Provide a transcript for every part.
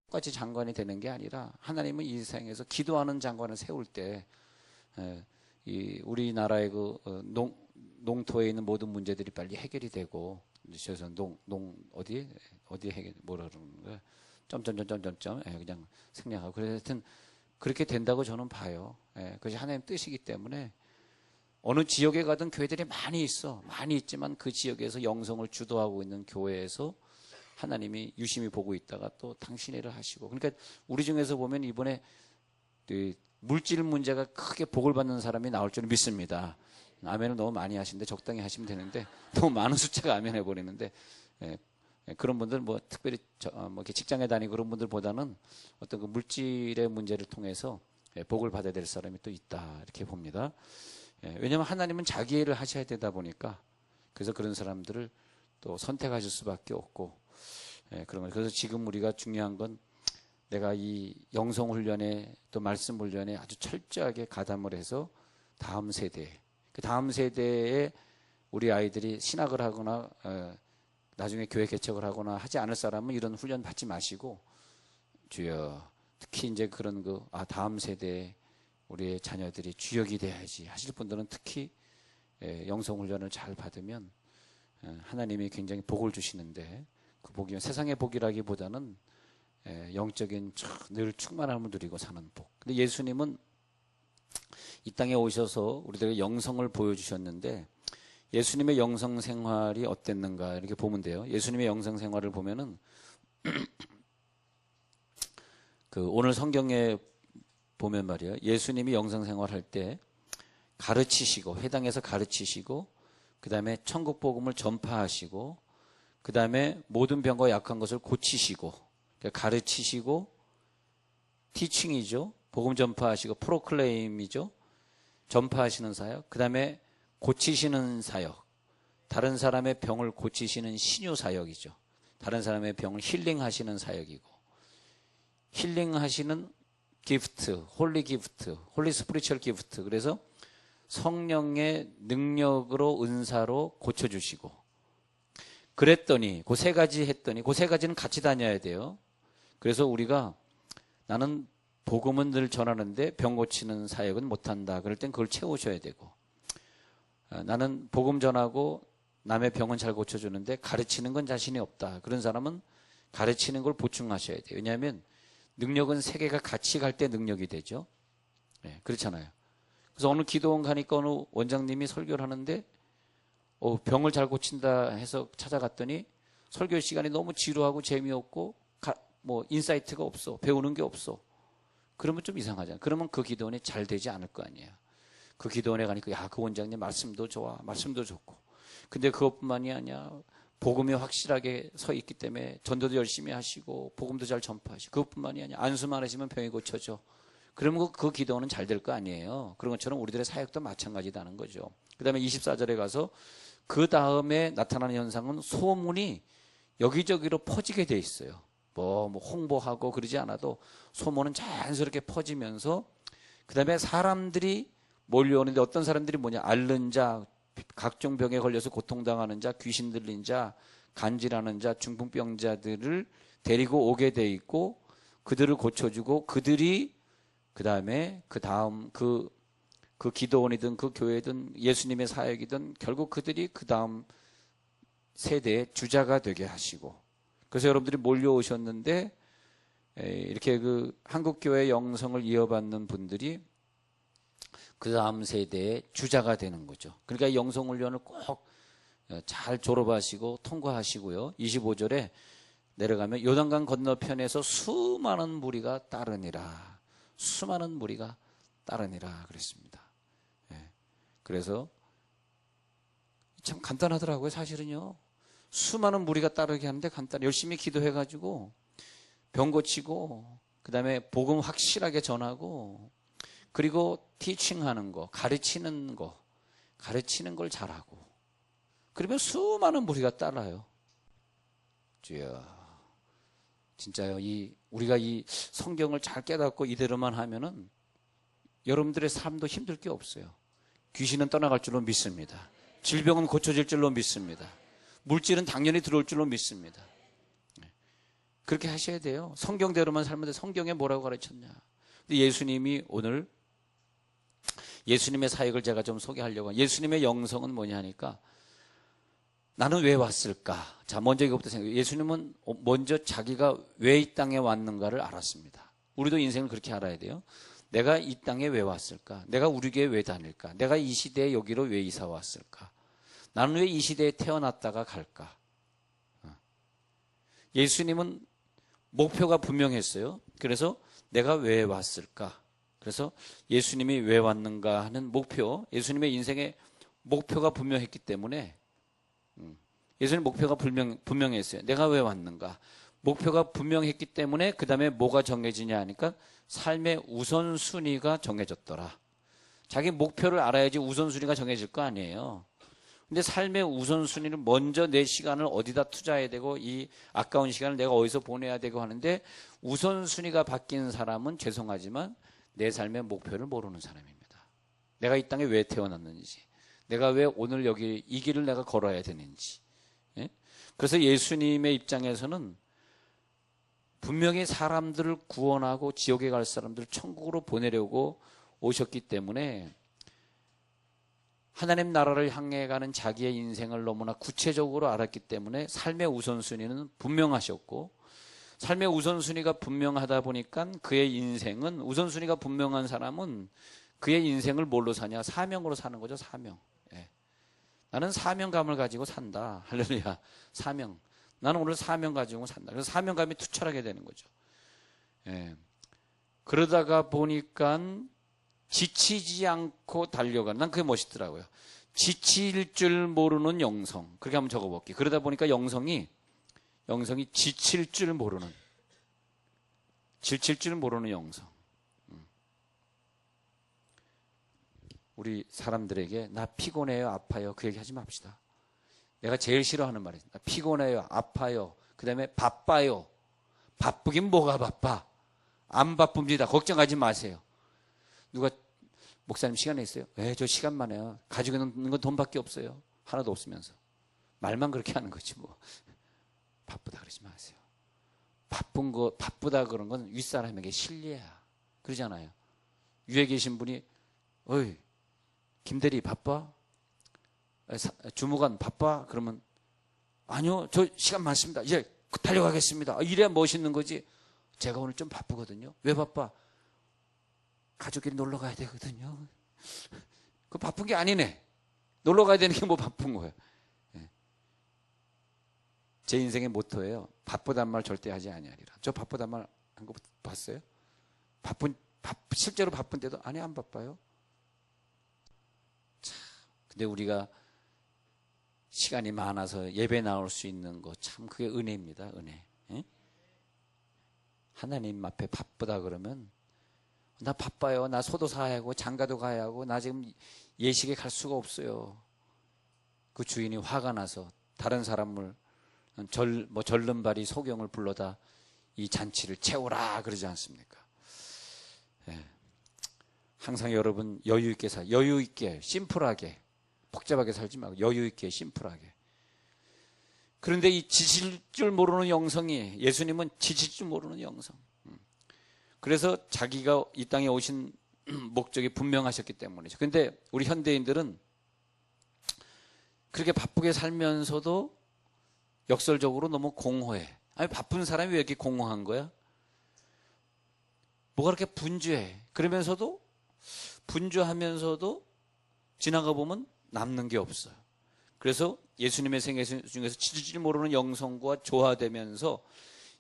똑같이 장관이 되는 게 아니라 하나님은 이 세상에서 기도하는 장관을 세울 때 이 우리나라의 그 농토에 있는 모든 문제들이 빨리 해결이 되고 그래서 어디 해결 뭐라 그러는 거야? 점점점점점 그냥 생략하고 그래서 하여튼 그렇게 된다고 저는 봐요. 그것이 하나님 뜻이기 때문에 어느 지역에 가든 교회들이 많이 있지만 그 지역에서 영성을 주도하고 있는 교회에서 하나님이 유심히 보고 있다가 또 당신의 일을 하시고 그러니까 우리 중에서 보면 이번에 물질 문제가 크게 복을 받는 사람이 나올 줄 믿습니다. 아멘을 너무 많이 하시는데 적당히 하시면 되는데 너무 많은 숫자가 아멘 해버리는데 그런 분들 뭐 특별히 뭐 이렇게 직장에 다니고 그런 분들보다는 어떤 그 물질의 문제를 통해서 복을 받아야 될 사람이 또 있다 이렇게 봅니다. 왜냐하면 하나님은 자기 일을 하셔야 되다 보니까 그래서 그런 사람들을 또 선택하실 수밖에 없고 그런 거. 그래서 지금 우리가 중요한 건 내가 이 영성 훈련에 또 말씀 훈련에 아주 철저하게 가담을 해서 다음 세대, 그 다음 세대에 우리 아이들이 신학을 하거나 나중에 교회 개척을 하거나 하지 않을 사람은 이런 훈련 받지 마시고 주여 특히 이제 그런 다음 세대에 우리의 자녀들이 주역이 돼야지 하실 분들은 특히 영성 훈련을 잘 받으면 하나님이 굉장히 복을 주시는데 그 복이 세상의 복이라기보다는 영적인 늘 충만함을 누리고 사는 복. 근데 예수님은 이 땅에 오셔서 우리들에게 영성을 보여주셨는데 예수님의 영성 생활이 어땠는가 이렇게 보면 돼요. 예수님의 영성 생활을 보면은 오늘 성경에 보면 말이에요. 예수님이 영성 생활할 때 가르치시고 회당에서 가르치시고 그 다음에 천국 복음을 전파하시고 그 다음에 모든 병과 약한 것을 고치시고 그러니까 가르치시고 티칭이죠. 복음 전파하시고 프로클레임이죠. 전파하시는 사역. 그 다음에 고치시는 사역. 다른 사람의 병을 고치시는 신유 사역이죠. 다른 사람의 병을 힐링하시는 사역이고 힐링하시는 기프트, 홀리 기프트, 홀리 스피리추얼 기프트. 그래서 성령의 능력으로 은사로 고쳐주시고 그랬더니 그 세 가지 했더니 그 세 가지는 같이 다녀야 돼요. 그래서 우리가 나는 복음은 늘 전하는데 병 고치는 사역은 못한다. 그럴 땐 그걸 채우셔야 되고 나는 복음 전하고 남의 병은 잘 고쳐주는데 가르치는 건 자신이 없다. 그런 사람은 가르치는 걸 보충하셔야 돼요. 왜냐하면 능력은 세 개가 같이 갈 때 능력이 되죠. 그렇잖아요. 그래서 어느 기도원 가니까 어느 원장님이 설교를 하는데 병을 잘 고친다 해서 찾아갔더니 설교 시간이 너무 지루하고 재미없고 뭐 인사이트가 없어. 배우는 게 없어. 그러면 좀 이상하잖아요. 그러면 그 기도원이 잘 되지 않을 거 아니에요. 그 기도원에 가니까 그 원장님 말씀도 좋아. 말씀도 좋고. 근데 그것뿐만이 아니야. 복음이 확실하게 서 있기 때문에 전도도 열심히 하시고 복음도 잘 전파하시고 그것뿐만이 아니야. 안수만 하시면 병이 고쳐져. 그러면 그 기도는 잘 될 거 아니에요. 그런 것처럼 우리들의 사역도 마찬가지다는 거죠. 그 다음에 24절에 가서 그 다음에 나타나는 현상은 소문이 여기저기로 퍼지게 돼 있어요. 뭐 홍보하고 그러지 않아도 소문은 자연스럽게 퍼지면서 그 다음에 사람들이 몰려오는데 어떤 사람들이 앓는 자, 각종 병에 걸려서 고통당하는 자, 귀신 들린 자, 간질하는 자, 중풍병자들을 데리고 오게 돼 있고 그들을 고쳐주고 그들이 그 다음 그 기도원이든 그 교회든 예수님의 사역이든 결국 그들이 그 다음 세대의 주자가 되게 하시고 그래서 여러분들이 몰려오셨는데 이렇게 한국교회 영성을 이어받는 분들이 그 다음 세대의 주자가 되는 거죠. 그러니까 영성훈련을 꼭 잘 졸업하시고 통과하시고요. 25절에 내려가면 요단강 건너편에서 수많은 무리가 따르니라. 수많은 무리가 따르니라 그랬습니다. 그래서 참 간단하더라고요. 사실은요. 수많은 무리가 따르게 하는데 열심히 기도해가지고 병 고치고 그 다음에 복음 확실하게 전하고 그리고 티칭하는 거, 가르치는 걸 잘하고 그러면 수많은 무리가 따라요. 주여, 진짜요. 우리가 이 성경을 잘 깨닫고 이대로만 하면은 여러분들의 삶도 힘들 게 없어요. 귀신은 떠나갈 줄로 믿습니다. 질병은 고쳐질 줄로 믿습니다. 물질은 당연히 들어올 줄로 믿습니다. 그렇게 하셔야 돼요. 성경대로만 살면 돼. 성경에 뭐라고 가르쳤냐. 근데 예수님이 오늘 예수님의 사역을 제가 좀 소개하려고. 예수님의 영성은 뭐냐 하니까 나는 왜 왔을까? 자, 먼저 이것부터 생각해요. 예수님은 먼저 자기가 왜 이 땅에 왔는가를 알았습니다. 우리도 인생을 그렇게 알아야 돼요. 내가 이 땅에 왜 왔을까? 내가 우리 교회에 왜 다닐까? 내가 이 시대에 여기로 왜 이사 왔을까? 나는 왜 이 시대에 태어났다가 갈까? 예수님은 목표가 분명했어요. 그래서 내가 왜 왔을까? 그래서 예수님이 왜 왔는가 하는 목표, 예수님의 인생의 목표가 분명했기 때문에 예수님 목표가 분명했어요. 내가 왜 왔는가? 목표가 분명했기 때문에 그 다음에 뭐가 정해지냐 하니까 삶의 우선순위가 정해졌더라. 자기 목표를 알아야지 우선순위가 정해질 거 아니에요. 근데 삶의 우선순위는 먼저 내 시간을 어디다 투자해야 되고 이 아까운 시간을 내가 어디서 보내야 되고 하는데 우선순위가 바뀐 사람은 죄송하지만 내 삶의 목표를 모르는 사람입니다. 내가 이 땅에 왜 태어났는지, 내가 왜 오늘 여기 이 길을 내가 걸어야 되는지. 예? 그래서 예수님의 입장에서는 분명히 사람들을 구원하고 지옥에 갈 사람들을 천국으로 보내려고 오셨기 때문에 하나님 나라를 향해 가는 자기의 인생을 너무나 구체적으로 알았기 때문에 삶의 우선순위는 분명하셨고, 삶의 우선순위가 분명하다 보니까 그의 인생은, 우선순위가 분명한 사람은 그의 인생을 뭘로 사냐? 사명으로 사는 거죠. 사명. 예. 나는 사명감을 가지고 산다. 할렐루야. 사명. 나는 오늘 사명 가지고 산다. 그래서 사명감이 투철하게 되는 거죠. 예. 그러다가 보니까 지치지 않고 달려가는, 난 그게 멋있더라고요. 지칠 줄 모르는 영성. 그렇게 한번 적어볼게요. 그러다 보니까 영성이 지칠 줄 모르는, 지칠 줄 모르는 영성. 우리 사람들에게 나 피곤해요, 아파요, 그 얘기 하지 맙시다. 내가 제일 싫어하는 말이에요. 나 피곤해요, 아파요, 그 다음에 바빠요. 바쁘긴 뭐가 바빠. 안 바쁩니다. 걱정하지 마세요. 누가 목사님 시간 있어요? 왜? 저 시간만 해요. 가지고 있는 건 돈밖에 없어요. 하나도 없으면서. 말만 그렇게 하는 거지 뭐. 바쁘다 그러지 마세요. 바쁘다 그런 건 윗사람에게 실례야. 그러잖아요. 위에 계신 분이 어이 김대리 바빠? 주무관 바빠? 그러면 아니요 저 시간 많습니다. 이제 달려가겠습니다. 이래야 멋있는 거지. 제가 오늘 좀 바쁘거든요. 왜 바빠? 가족끼리 놀러 가야 되거든요. 그 바쁜 게 아니네. 놀러 가야 되는 게 뭐 바쁜 거예요. 예. 제 인생의 모토예요. 바쁘단 말 절대 하지 아니하리라. 저 바쁘단 말 한 거 봤어요? 실제로 바쁜데도 아니 안 바빠요. 참, 근데 우리가 시간이 많아서 예배 나올 수 있는 거 참 그게 은혜입니다. 은혜. 예? 하나님 앞에 바쁘다 그러면 나 바빠요. 나 소도 사야 하고 장가도 가야 하고 나 지금 예식에 갈 수가 없어요. 그 주인이 화가 나서 다른 사람을 절름발이 소경을 불러다 이 잔치를 채우라 그러지 않습니까? 예. 항상 여러분 여유 있게 여유 있게 심플하게 복잡하게 살지 말고 여유 있게 심플하게. 그런데 이 지칠 줄 모르는 영성이, 예수님은 지칠 줄 모르는 영성. 그래서 자기가 이 땅에 오신 목적이 분명하셨기 때문이죠. 그런데 우리 현대인들은 그렇게 바쁘게 살면서도 역설적으로 너무 공허해. 아니 바쁜 사람이 왜 이렇게 공허한 거야? 뭐가 그렇게 분주해. 그러면서도 분주하면서도 지나가 보면 남는 게 없어요. 그래서 예수님의 생애 중에서 지칠 줄 모르는 영성과 조화되면서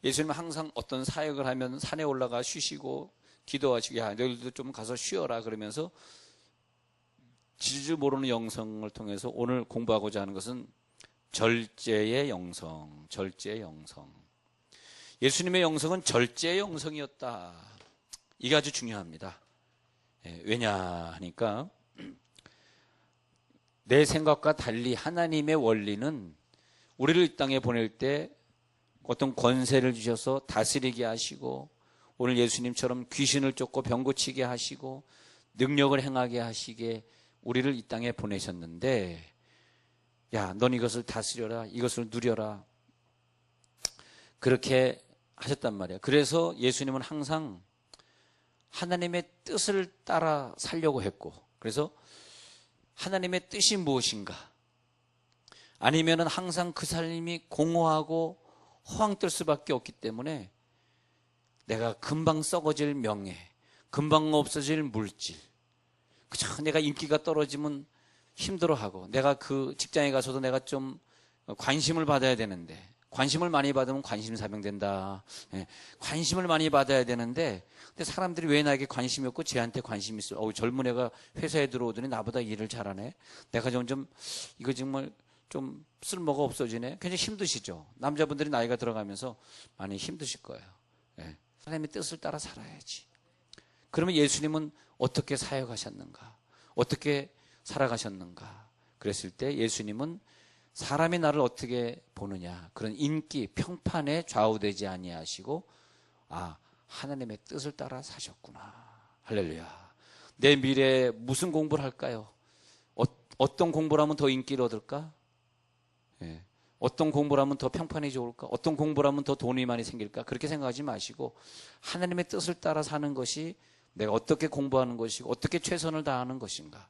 예수님은 항상 어떤 사역을 하면 산에 올라가 쉬시고 기도하시고 야 너희들도 좀 가서 쉬어라 그러면서 지칠 줄 모르는 영성을 통해서 오늘 공부하고자 하는 것은 절제의 영성. 절제의 영성. 예수님의 영성은 절제의 영성이었다. 이게 아주 중요합니다. 왜냐 하니까 내 생각과 달리 하나님의 원리는 우리를 이 땅에 보낼 때 어떤 권세를 주셔서 다스리게 하시고 오늘 예수님처럼 귀신을 쫓고 병 고치게 하시고 능력을 행하게 하시게 우리를 이 땅에 보내셨는데 야, 넌 이것을 다스려라. 이것을 누려라. 그렇게 하셨단 말이에요. 그래서 예수님은 항상 하나님의 뜻을 따라 살려고 했고, 그래서 하나님의 뜻이 무엇인가, 아니면은 항상 그 삶이 공허하고 허황될 수밖에 없기 때문에 내가 금방 썩어질 명예, 금방 없어질 물질, 그저 내가 인기가 떨어지면 힘들어하고, 내가 그 직장에 가서도 내가 좀 관심을 받아야 되는데, 관심을 많이 받으면 관심사병 된다. 관심을 많이 받아야 되는데, 근데 사람들이 왜 나에게 관심이 없고 쟤한테 관심이 있어? 젊은 애가 회사에 들어오더니 나보다 일을 잘하네. 내가 점점 이거 정말 좀 쓸모가 없어지네. 굉장히 힘드시죠. 남자분들이 나이가 들어가면서 많이 힘드실 거예요. 하나님의 뜻을 따라 살아야지. 그러면 예수님은 어떻게 사역하셨는가? 어떻게 살아가셨는가? 그랬을 때 예수님은 사람이 나를 어떻게 보느냐, 그런 인기, 평판에 좌우되지 아니하시고, 하나님의 뜻을 따라 사셨구나. 할렐루야. 내 미래에 무슨 공부를 할까요? 어떤 공부를 하면 더 인기를 얻을까? 어떤 공부를 하면 더 평판이 좋을까? 어떤 공부를 하면 더 돈이 많이 생길까? 그렇게 생각하지 마시고 하나님의 뜻을 따라 사는 것이 내가 어떻게 공부하는 것이고 어떻게 최선을 다하는 것인가.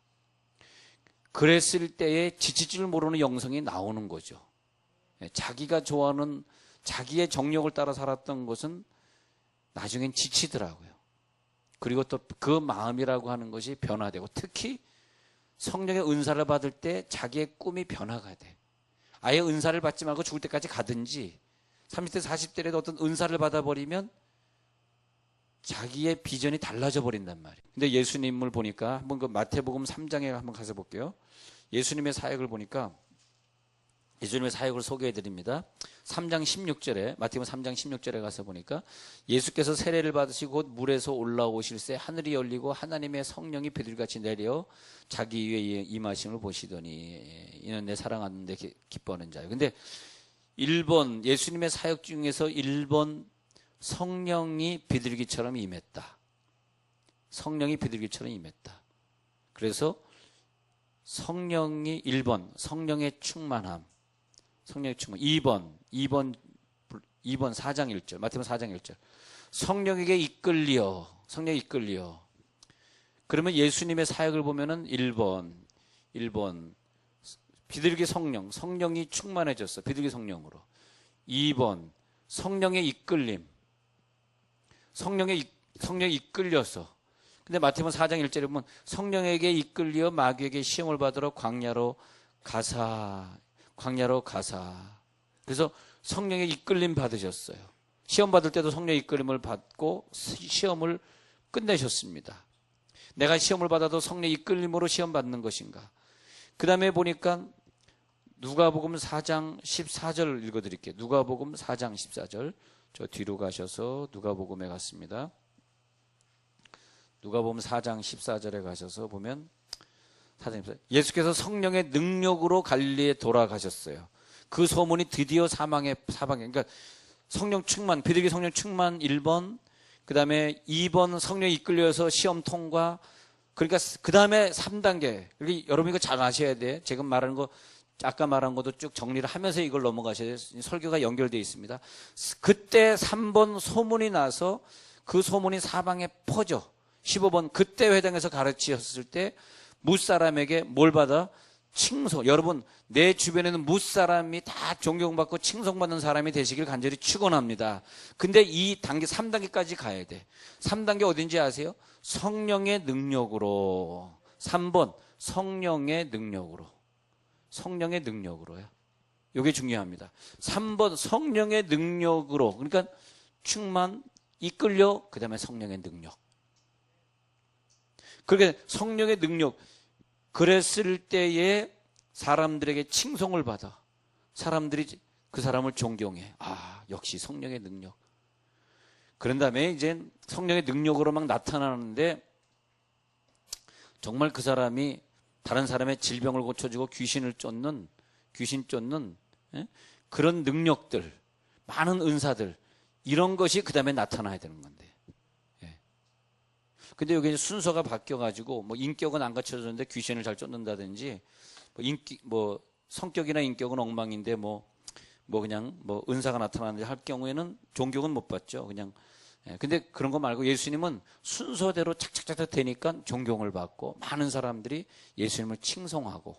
그랬을 때에 지칠 줄 모르는 영성이 나오는 거죠. 자기가 좋아하는 자기의 정력을 따라 살았던 것은 나중엔 지치더라고요. 그리고 또 그 마음이라고 하는 것이 변화되고, 특히 성령의 은사를 받을 때 자기의 꿈이 변화가 돼. 아예 은사를 받지 말고 죽을 때까지 가든지 30대 40대라도 어떤 은사를 받아버리면 자기의 비전이 달라져 버린단 말이에요. 근데 예수님을 보니까 한번 그 마태복음 3장에 한번 가서 볼게요. 예수님의 사역을 보니까 예수님의 사역을 소개해 드립니다. 3장 16절에, 마태복음 3장 16절에 가서 보니까 예수께서 세례를 받으시고 곧 물에서 올라오실새 하늘이 열리고 하나님의 성령이 비둘기같이 내려 자기 위에 임하심을 보시더니 이는 내 사랑하는 데 기뻐하는 자예요. 근데 1번 예수님의 사역 중에서 1번 성령이 비둘기처럼 임했다. 성령이 비둘기처럼 임했다. 그래서 성령이 1번 성령의 충만함, 성령의 충만. 2번 4장 1절, 마태복음 4장 1절. 성령에게 이끌려, 성령에 이끌려. 그러면 예수님의 사역을 보면은 1번 비둘기 성령, 성령이 충만해졌어. 비둘기 성령으로. 2번 성령의 이끌림, 성령에 이끌려서. 근데 마태복음 4장 1절에 보면 성령에게 이끌려 마귀에게 시험을 받으러 광야로 가사. 그래서 성령의 이끌림 받으셨어요. 시험 받을 때도 성령의 이끌림을 받고 시험을 끝내셨습니다. 내가 시험을 받아도 성령의 이끌림으로 시험 받는 것인가? 그 다음에 보니까 누가복음 4장 14절 읽어드릴게요. 누가복음 4장 14절. 저 뒤로 가셔서 누가복음에 갔습니다. 누가복음 4장 14절에 가셔서 보면 예수께서 성령의 능력으로 갈릴리에 돌아가셨어요. 그 소문이 드디어 사방에, 그러니까 성령 충만, 비둘기 성령 충만 1번, 그 다음에 2번 성령이 이끌려서 시험 통과, 그러니까 그 다음에 3단계. 여러분 이거 잘 아셔야 돼. 지금 말하는 거, 아까 말한 것도 쭉 정리를 하면서 이걸 넘어가셔야 돼요. 설교가 연결되어 있습니다. 그때 3번 소문이 나서 그 소문이 사방에 퍼져. 15번 그때 회당에서 가르치셨을 때 무사람에게 뭘 받아? 칭송. 여러분 내 주변에는 무사람이 다 존경받고 칭송받는 사람이 되시길 간절히 축원합니다. 근데 이 단계 3단계까지 가야 돼. 3단계 어딘지 아세요? 성령의 능력으로. 3번 성령의 능력으로. 성령의 능력으로요. 이게 중요합니다. 3번 성령의 능력으로. 그러니까 충만, 이끌려, 그 다음에 성령의 능력. 그렇게 성령의 능력. 그랬을 때에 사람들에게 칭송을 받아. 사람들이 그 사람을 존경해. 역시 성령의 능력. 그런 다음에 이제 성령의 능력으로 막 나타나는데 정말 그 사람이 다른 사람의 질병을 고쳐주고 귀신 쫓는 그런 능력들, 많은 은사들, 이런 것이 그 다음에 나타나야 되는 건데. 근데 여기 순서가 바뀌어가지고, 뭐 인격은 안 갖춰졌는데 귀신을 잘 쫓는다든지, 성격이나 인격은 엉망인데, 뭐 그냥 뭐 은사가 나타나는지 할 경우에는 존경은 못 받죠. 그냥. 근데 그런 거 말고 예수님은 순서대로 착착착착 되니까 존경을 받고 많은 사람들이 예수님을 칭송하고.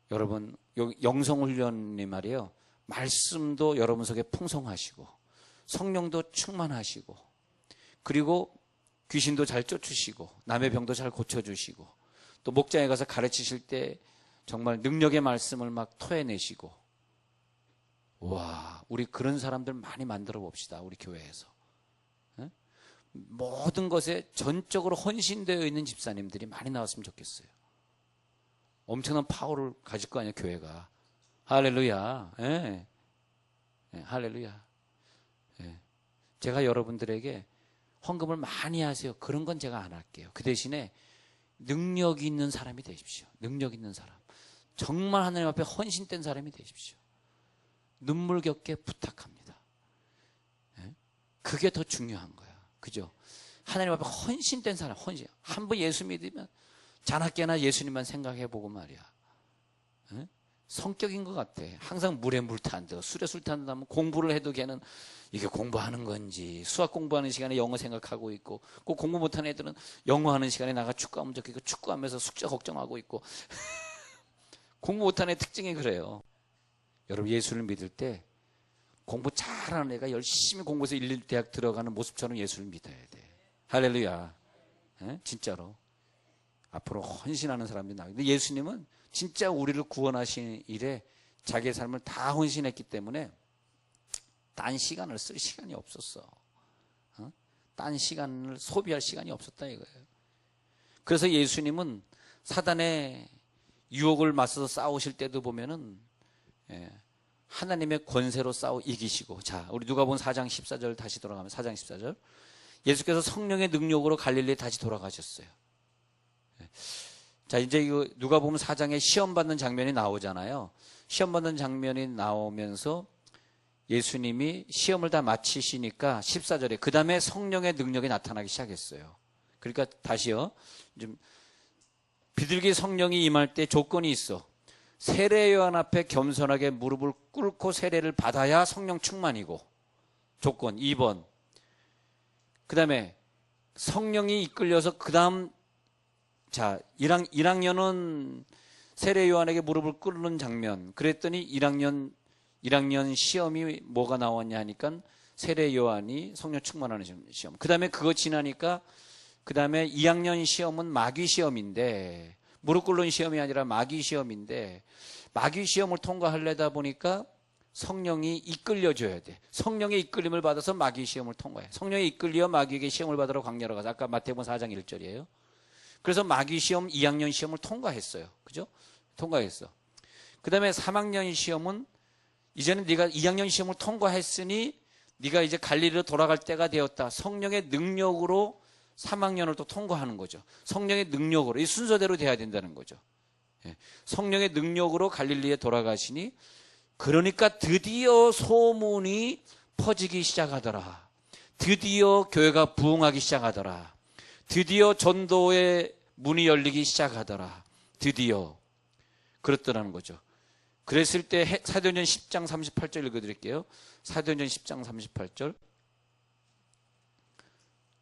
여러분, 영성훈련이 말이에요. 말씀도 여러분 속에 풍성하시고 성령도 충만하시고 그리고 귀신도 잘 쫓으시고 남의 병도 잘 고쳐주시고 또 목장에 가서 가르치실 때 정말 능력의 말씀을 막 토해내시고. 와, 우리 그런 사람들 많이 만들어 봅시다. 우리 교회에서. 모든 것에 전적으로 헌신되어 있는 집사님들이 많이 나왔으면 좋겠어요. 엄청난 파워를 가질 거 아니에요, 교회가. 할렐루야. 예. 예, 할렐루야. 예. 제가 여러분들에게 헌금을 많이 하세요. 그런 건 제가 안 할게요. 그 대신에 능력 있는 사람이 되십시오. 능력 있는 사람. 정말 하나님 앞에 헌신된 사람이 되십시오. 눈물겹게 부탁합니다. 예? 그게 더 중요한 거야. 그죠? 하나님 앞에 헌신된 사람, 헌신. 한 번 예수 믿으면 자나깨나 예수님만 생각해보고 말이야. 예? 성격인 것 같아. 항상 물에 물 탄다, 술에 술 탄다 하면 공부를 해도 걔는 이게 공부하는 건지, 수학 공부하는 시간에 영어 생각하고 있고, 꼭 공부 못하는 애들은 영어 하는 시간에 나가 축구하면 좋겠고, 축구하면서 숙제 걱정하고 있고. 공부 못하는 애 특징이 그래요. 여러분, 예수를 믿을 때 공부 잘하는 애가 열심히 공부해서 대학 들어가는 모습처럼 예수를 믿어야 돼. 할렐루야. 예? 진짜로. 앞으로 헌신하는 사람들이 나와요. 근데 예수님은 진짜 우리를 구원하신 일에 자기의 삶을 다 헌신했기 때문에 딴 시간을 쓸 시간이 없었어. 딴 시간을 소비할 시간이 없었다 이거예요. 그래서 예수님은 사단의 유혹을 맞서서 싸우실 때도 보면은 하나님의 권세로 싸워 이기시고. 자, 우리 누가복음 4장 14절 다시 돌아가면 4장 14절. 예수께서 성령의 능력으로 갈릴리에 다시 돌아가셨어요. 자, 이제 이거 누가복음 4장에 시험 받는 장면이 나오잖아요. 시험 받는 장면이 나오면서 예수님이 시험을 다 마치시니까 14절에 그 다음에 성령의 능력이 나타나기 시작했어요. 그러니까 다시요. 좀 비둘기 성령이 임할 때 조건이 있어. 세례 요한 앞에 겸손하게 무릎을 꿇고 세례를 받아야 성령 충만이고. 조건 2번. 그 다음에 성령이 이끌려서 그 다음 자 1학년은 세례 요한에게 무릎을 꿇는 장면. 그랬더니 1학년 시험이 뭐가 나왔냐 하니까 세례 요한이 성령 충만하는 시험. 그 다음에 그거 지나니까 그 다음에 2학년 시험은 마귀 시험인데, 무릎 꿇는 시험이 아니라 마귀 시험인데, 마귀 시험을 통과하려다 보니까 성령이 이끌려줘야 돼. 성령의 이끌림을 받아서 마귀 시험을 통과해. 성령이 이끌려 마귀에게 시험을 받으러 광야로 가서, 아까 마태복음 4장 1절이에요. 그래서 마귀 시험 2학년 시험을 통과했어요. 그죠? 통과했어. 그 다음에 3학년 시험은 이제는 네가 2학년 시험을 통과했으니 네가 이제 갈릴리로 돌아갈 때가 되었다. 성령의 능력으로 3학년을 또 통과하는 거죠. 성령의 능력으로. 이 순서대로 돼야 된다는 거죠. 성령의 능력으로 갈릴리에 돌아가시니, 그러니까 드디어 소문이 퍼지기 시작하더라. 드디어 교회가 부흥하기 시작하더라. 드디어 전도의 문이 열리기 시작하더라. 드디어. 그렇더라는 거죠. 그랬을 때 사도행전 10장 38절 읽어드릴게요. 사도행전 10장 38절.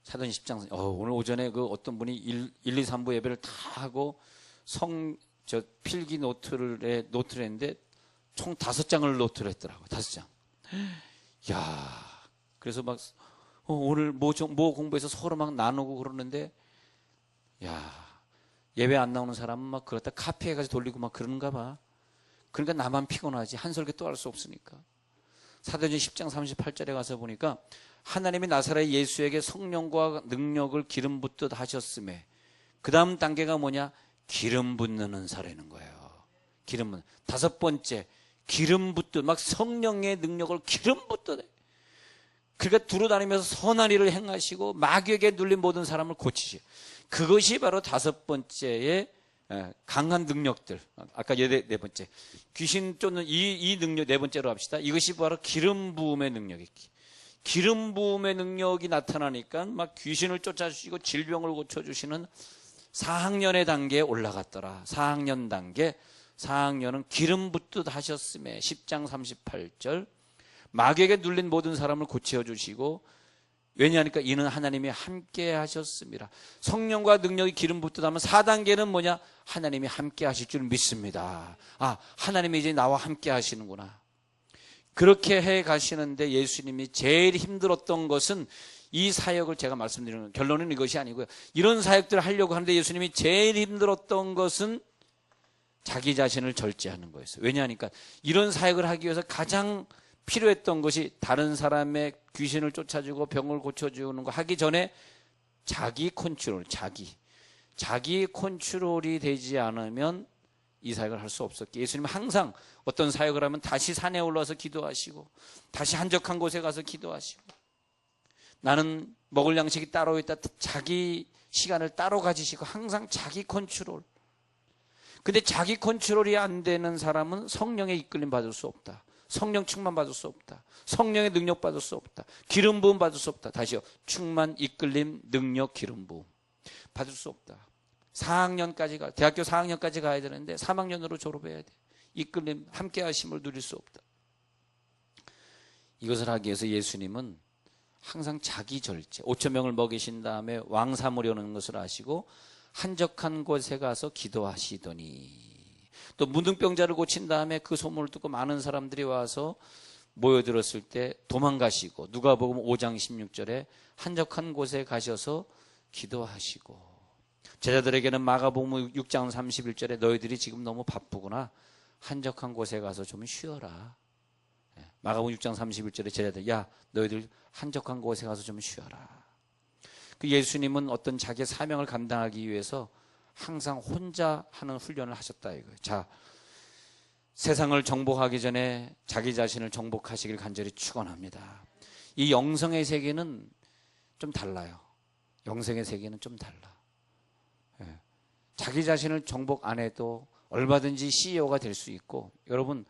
사도행전 10장. 오늘 오전에 그 어떤 분이 1, 2, 3부 예배를 다 하고 필기 노트를 했는데 총 5장을 노트를 했더라고요. 5장. 야, 그래서 막 오늘 뭐 공부해서 서로 막 나누고 그러는데, 야, 예배 안 나오는 사람은 막 그렇다 카페에 가서 돌리고 막 그러는가 봐. 그러니까 나만 피곤하지. 한 설교 또 할 수 없으니까. 사도행전 10장 38절에 가서 보니까 하나님이 나사렛 예수에게 성령과 능력을 기름 붓듯 하셨음에, 그 다음 단계가 뭐냐? 기름 붓는 은사라는 거예요. 기름 붓는. 5번째, 기름 붓듯, 막 성령의 능력을 기름 붓듯. 그러니까 두루다니면서 선한 일을 행하시고 마귀에게 눌린 모든 사람을 고치시. 그것이 바로 5번째의 강한 능력들. 아까 네 번째. 귀신 쫓는 이 능력 4번째로 합시다. 이것이 바로 기름 부음의 능력이기. 기름 부음의 능력이 나타나니까 막 귀신을 쫓아주시고 질병을 고쳐주시는 4학년의 단계에 올라갔더라. 4학년 단계. 4학년은 기름 붓듯 하셨음에 10장 38절 마귀에게 눌린 모든 사람을 고쳐주시고 왜냐하니까 이는 하나님이 함께 하셨습니다. 성령과 능력이 기름 붓듯 하면 4단계는 뭐냐? 하나님이 함께 하실 줄 믿습니다. 아, 하나님이 이제 나와 함께 하시는구나. 그렇게 해 가시는데 예수님이 제일 힘들었던 것은 이 사역을 제가 말씀드리는 결론은 이것이 아니고요. 이런 사역들을 하려고 하는데 예수님이 제일 힘들었던 것은 자기 자신을 절제하는 거였어요. 왜냐하니까 이런 사역을 하기 위해서 가장 필요했던 것이 다른 사람의 귀신을 쫓아주고 병을 고쳐주는 거 하기 전에 자기 컨트롤, 자기 컨트롤이 되지 않으면 이 사역을 할 수 없었기에 예수님은 항상 어떤 사역을 하면 다시 산에 올라서 기도하시고 다시 한적한 곳에 가서 기도하시고 나는 먹을 양식이 따로 있다. 자기 시간을 따로 가지시고 항상 자기 컨트롤. 근데 자기 컨트롤이 안 되는 사람은 성령의 이끌림 받을 수 없다. 성령 충만 받을 수 없다. 성령의 능력 받을 수 없다. 기름 부음 받을 수 없다. 다시요. 충만, 이끌림, 능력, 기름 부음 받을 수 없다. 4학년까지 대학교 4학년까지 가야 되는데 3학년으로 졸업해야 돼. 이끌림, 함께 하심을 누릴 수 없다. 이것을 하기 위해서 예수님은 항상 자기 절제, 5천 명을 먹이신 다음에 왕 삼으려는 것을 아시고 한적한 곳에 가서 기도하시더니 또 문둥병자를 고친 다음에 그 소문을 듣고 많은 사람들이 와서 모여들었을 때 도망가시고 누가복음 5장 16절에 한적한 곳에 가셔서 기도하시고 제자들에게는 마가복음 6장 31절에 너희들이 지금 너무 바쁘구나. 한적한 곳에 가서 좀 쉬어라. 마가복음 6장 31절에 제자들 야 너희들 한적한 곳에 가서 좀 쉬어라. 그 예수님은 어떤 자기의 사명을 감당하기 위해서 항상 혼자 하는 훈련을 하셨다 이거예요. 자, 세상을 정복하기 전에 자기 자신을 정복하시길 간절히 축원합니다. 이 영성의 세계는 좀 달라요. 영성의 세계는 좀 달라. 예. 자기 자신을 정복 안 해도 얼마든지 CEO가 될 수 있고 여러분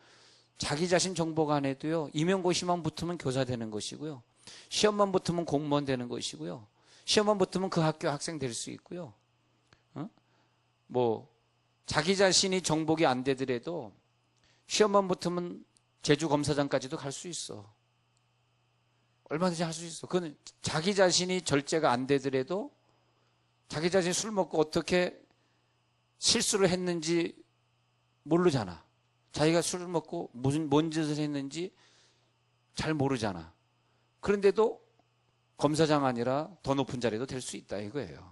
자기 자신 정복 안 해도요 임용고시만 붙으면 교사 되는 것이고요 시험만 붙으면 공무원 되는 것이고요 시험만 붙으면 그 학교 학생 될 수 있고요 뭐 자기 자신이 정복이 안 되더라도 시험만 붙으면 제주검사장까지도 갈 수 있어. 얼마든지 할 수 있어. 그건 자기 자신이 절제가 안 되더라도 자기 자신이 술 먹고 어떻게 실수를 했는지 모르잖아. 자기가 술을 먹고 뭔 짓을 했는지 잘 모르잖아. 그런데도 검사장 아니라 더 높은 자리도 될 수 있다 이거예요.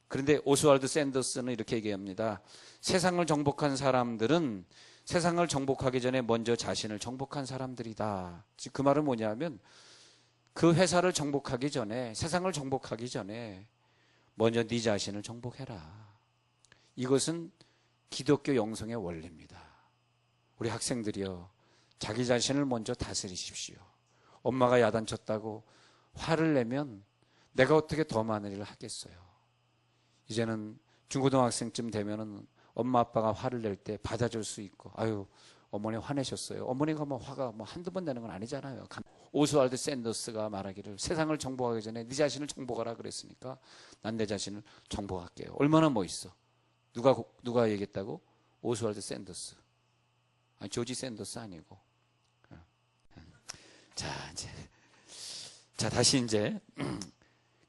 그런데 오스왈드 샌더스는 이렇게 얘기합니다. 세상을 정복한 사람들은 세상을 정복하기 전에 먼저 자신을 정복한 사람들이다. 즉 그 말은 뭐냐면 그 회사를 정복하기 전에 세상을 정복하기 전에 먼저 네 자신을 정복해라. 이것은 기독교 영성의 원리입니다. 우리 학생들이요 자기 자신을 먼저 다스리십시오. 엄마가 야단쳤다고 화를 내면 내가 어떻게 더 많은 일을 하겠어요. 이제는 중고등학생쯤 되면은 엄마 아빠가 화를 낼 때 받아줄 수 있고 아유 어머니 화내셨어요. 어머니가 뭐 화가 뭐 한두 번 내는 건 아니잖아요. 오스왈드 샌더스가 말하기를 세상을 정복하기 전에 네 자신을 정복하라 그랬으니까 난 내 자신을 정복할게요. 얼마나 멋있어. 누가 얘기했다고? 오스왈드 샌더스. 아니 조지 샌더스 아니고. 자 다시 이제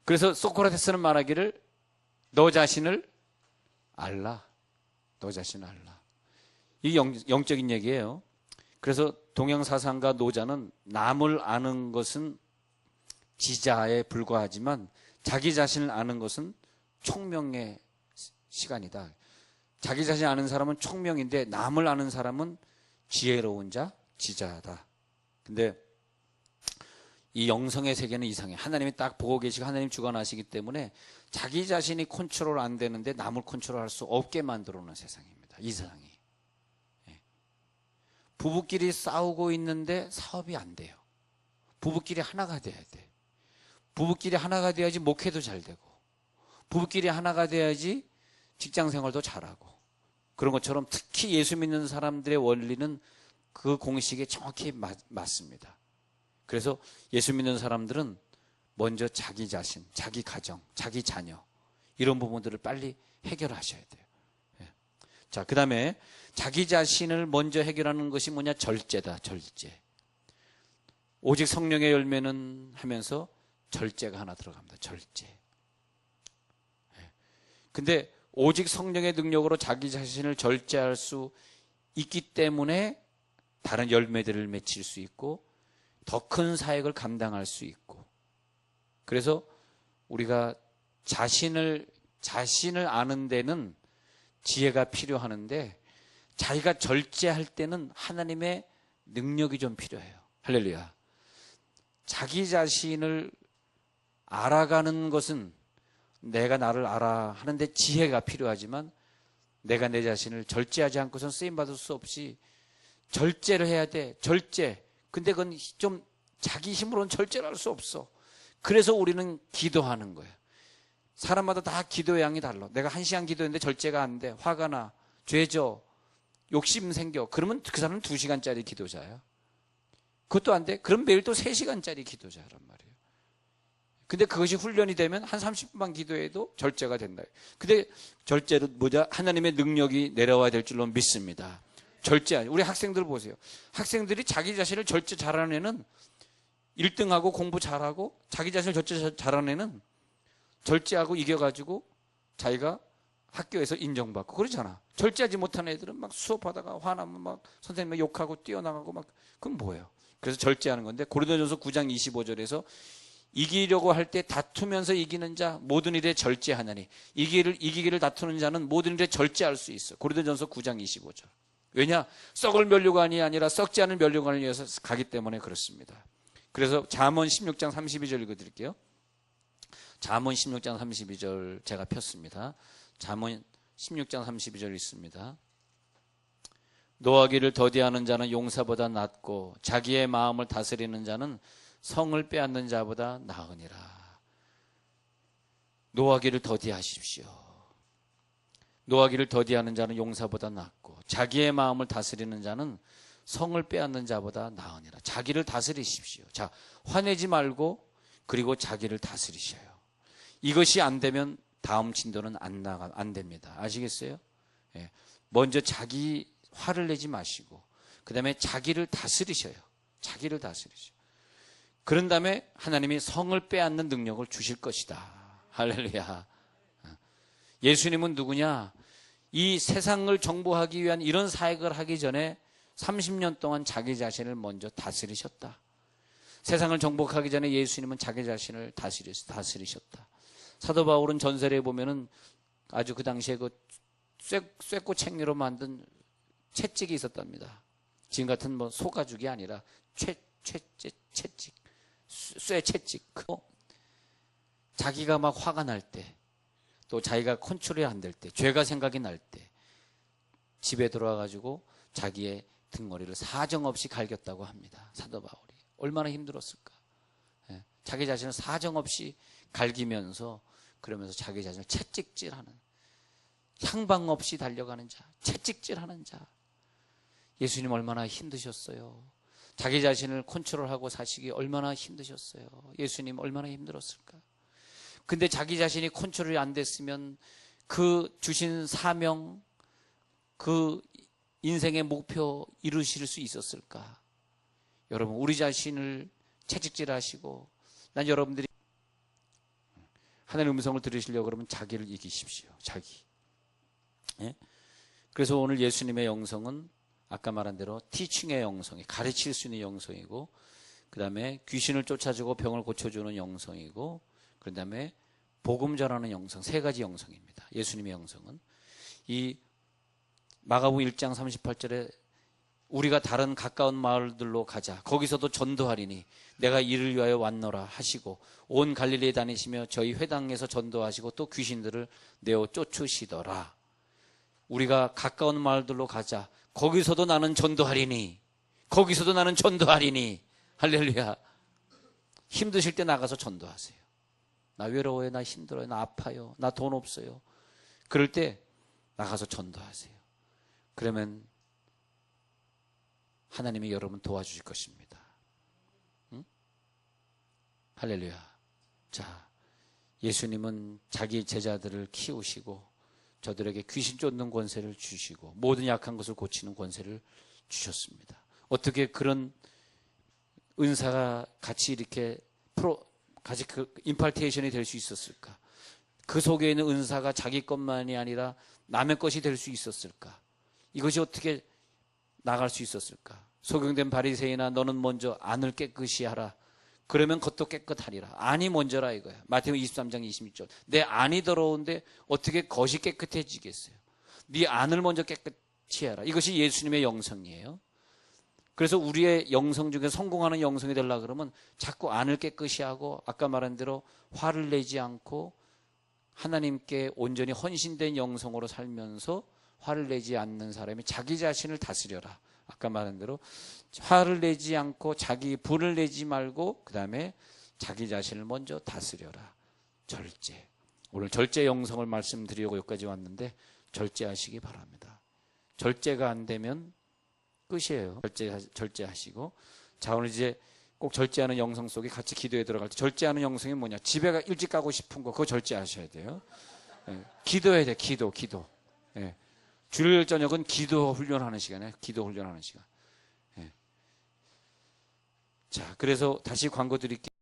그래서 소크라테스는 말하기를 너 자신을 알라. 너 자신을 알라. 이게 영적인 얘기예요. 그래서 동양사상가 노자는 남을 아는 것은 지자에 불과하지만 자기 자신을 아는 것은 총명의 시간이다. 자기 자신을 아는 사람은 총명인데 남을 아는 사람은 지혜로운 자, 지자다. 근데 이 영성의 세계는 이상해. 하나님이 딱 보고 계시고 하나님 주관하시기 때문에 자기 자신이 컨트롤 안 되는데 남을 컨트롤할 수 없게 만들어 놓은 세상입니다. 이 세상이. 부부끼리 싸우고 있는데 사업이 안 돼요. 부부끼리 하나가 돼야 돼. 부부끼리 하나가 돼야지 목회도 잘 되고 부부끼리 하나가 돼야지 직장 생활도 잘하고 그런 것처럼 특히 예수 믿는 사람들의 원리는 그 공식에 정확히 맞습니다. 그래서 예수 믿는 사람들은 먼저 자기 자신, 자기 가정, 자기 자녀 이런 부분들을 빨리 해결하셔야 돼요. 자, 그 다음에 자기 자신을 먼저 해결하는 것이 뭐냐? 절제다, 절제. 오직 성령의 열매는 하면서 절제가 하나 들어갑니다. 절제. 근데 오직 성령의 능력으로 자기 자신을 절제할 수 있기 때문에 다른 열매들을 맺힐 수 있고 더 큰 사역을 감당할 수 있고, 그래서 우리가 자신을 아는 데는 지혜가 필요하는데 자기가 절제할 때는 하나님의 능력이 좀 필요해요. 할렐루야. 자기 자신을 알아가는 것은 내가 나를 알아 하는데 지혜가 필요하지만 내가 내 자신을 절제하지 않고선 쓰임받을 수 없이 절제를 해야 돼. 절제. 근데 그건 좀 자기 힘으로는 절제를 할 수 없어. 그래서 우리는 기도하는 거예요. 사람마다 다 기도의 양이 달라. 내가 1시간 기도했는데 절제가 안 돼. 화가 나. 죄져. 욕심 생겨. 그러면 그 사람은 2시간짜리 기도자야. 그것도 안 돼. 그럼 매일 또 3시간짜리 기도자란 말이에요. 근데 그것이 훈련이 되면 한 30분만 기도해도 절제가 된다. 근데 절제로 뭐냐? 하나님의 능력이 내려와야 될 줄로 믿습니다. 절제. 우리 학생들 보세요. 학생들이 자기 자신을 절제 잘하는 애는 1등하고 공부 잘하고, 자기 자신을 절제 잘하는 애는 절제하고 이겨가지고 자기가 학교에서 인정받고 그러잖아. 절제하지 못한 애들은 막 수업하다가 화나면 막 선생님 욕하고 뛰어나가고 막, 그건 뭐예요? 그래서 절제하는 건데, 고린도전서 9장 25절에서 이기려고 할 때 다투면서 이기는 자 모든 일에 절제하나니, 이기기를 다투는 자는 모든 일에 절제할 수 있어. 고린도전서 9장 25절. 왜냐? 썩을 면류관이 아니라 썩지 않은 면류관을 위해서 가기 때문에 그렇습니다. 그래서 잠언 16장 32절 읽어드릴게요. 잠언 16장 32절 제가 폈습니다. 잠언 16장 32절 있습니다. 노하기를 더디하는 자는 용사보다 낫고 자기의 마음을 다스리는 자는 성을 빼앗는 자보다 나으니라. 노하기를 더디하십시오. 노하기를 더디하는 자는 용사보다 낫고 자기의 마음을 다스리는 자는 성을 빼앗는 자보다 나으니라. 자기를 다스리십시오. 자, 화내지 말고 그리고 자기를 다스리셔요. 이것이 안 되면 다음 진도는 안 됩니다. 아시겠어요? 예. 먼저 자기 화를 내지 마시고 그 다음에 자기를 다스리셔요. 자기를 다스리셔요. 그런 다음에 하나님이 성을 빼앗는 능력을 주실 것이다. 할렐루야. 예수님은 누구냐? 이 세상을 정복하기 위한 이런 사역을 하기 전에 30년 동안 자기 자신을 먼저 다스리셨다. 세상을 정복하기 전에 예수님은 자기 자신을 다스리셨다. 사도 바울은 전설에 보면은 아주 그 당시에 그 쇠꼬 챙기로 만든 채찍이 있었답니다. 지금 같은 뭐 소가죽이 아니라 채찍, 쇠 채찍. 자기가 막 화가 날 때, 또 자기가 컨트롤이 안 될 때, 죄가 생각이 날 때 집에 들어와가지고 자기의 등머리를 사정없이 갈겼다고 합니다. 사도 바울이 얼마나 힘들었을까. 예, 자기 자신을 사정없이 갈기면서 그러면서 자기 자신을 채찍질하는, 향방 없이 달려가는 자, 채찍질하는 자. 예수님 얼마나 힘드셨어요. 자기 자신을 컨트롤하고 사시기 얼마나 힘드셨어요. 예수님 얼마나 힘들었을까. 근데 자기 자신이 컨트롤이 안 됐으면 그 주신 사명, 그 인생의 목표 이루실 수 있었을까? 여러분, 우리 자신을 채찍질하시고, 난 여러분들이 하나님의 음성을 들으시려고 그러면 자기를 이기십시오. 자기. 예? 그래서 오늘 예수님의 영성은 아까 말한 대로 티칭의 영성이, 가르칠 수 있는 영성이고, 그 다음에 귀신을 쫓아주고 병을 고쳐주는 영성이고, 그 다음에 복음 전하는 영성, 3가지 영성입니다. 예수님의 영성은. 이 마가복음 1장 38절에 우리가 다른 가까운 마을들로 가자. 거기서도 전도하리니 내가 이를 위하여 왔노라 하시고 온 갈릴리에 다니시며 저희 회당에서 전도하시고 또 귀신들을 내어 쫓으시더라. 우리가 가까운 마을들로 가자. 거기서도 나는 전도하리니, 거기서도 나는 전도하리니. 할렐루야. 힘드실 때 나가서 전도하세요. 나 외로워요, 나 힘들어요, 나 아파요, 나 돈 없어요. 그럴 때 나가서 전도하세요. 그러면 하나님이 여러분 도와주실 것입니다. 응? 할렐루야. 자, 예수님은 자기 제자들을 키우시고 저들에게 귀신 쫓는 권세를 주시고 모든 약한 것을 고치는 권세를 주셨습니다. 어떻게 그런 은사가 같이 이렇게 같이 그 임팔테이션이 될 수 있었을까? 그 속에 있는 은사가 자기 것만이 아니라 남의 것이 될 수 있었을까? 이것이 어떻게 나갈 수 있었을까? 소경된 바리새인아 너는 먼저 안을 깨끗이 하라. 그러면 겉도 깨끗하리라. 안이 먼저라 이거야. 마태복음 23장 26절. 내 안이 더러운데 어떻게 겉이 깨끗해지겠어요? 네 안을 먼저 깨끗이 하라. 이것이 예수님의 영성이에요. 그래서 우리의 영성 중에 성공하는 영성이 되려고 그러면 자꾸 안을 깨끗이 하고 아까 말한 대로 화를 내지 않고 하나님께 온전히 헌신된 영성으로 살면서 화를 내지 않는 사람이 자기 자신을 다스려라. 아까 말한 대로 화를 내지 않고 자기 분을 내지 말고 그 다음에 자기 자신을 먼저 다스려라. 절제. 오늘 절제 영성을 말씀드리려고 여기까지 왔는데 절제하시기 바랍니다. 절제가 안 되면 끝이에요. 절제하시고. 자, 오늘 이제 꼭 절제하는 영성 속에 같이 기도에 들어갈 때 절제하는 영성이 뭐냐? 집에 일찍 가고 싶은 거 그거 절제하셔야 돼요. 예, 기도해야 돼. 기도. 예. 주일 저녁은 기도 훈련하는 시간이에요. 기도 훈련하는 시간. 예. 자, 그래서 다시 광고 드릴게요.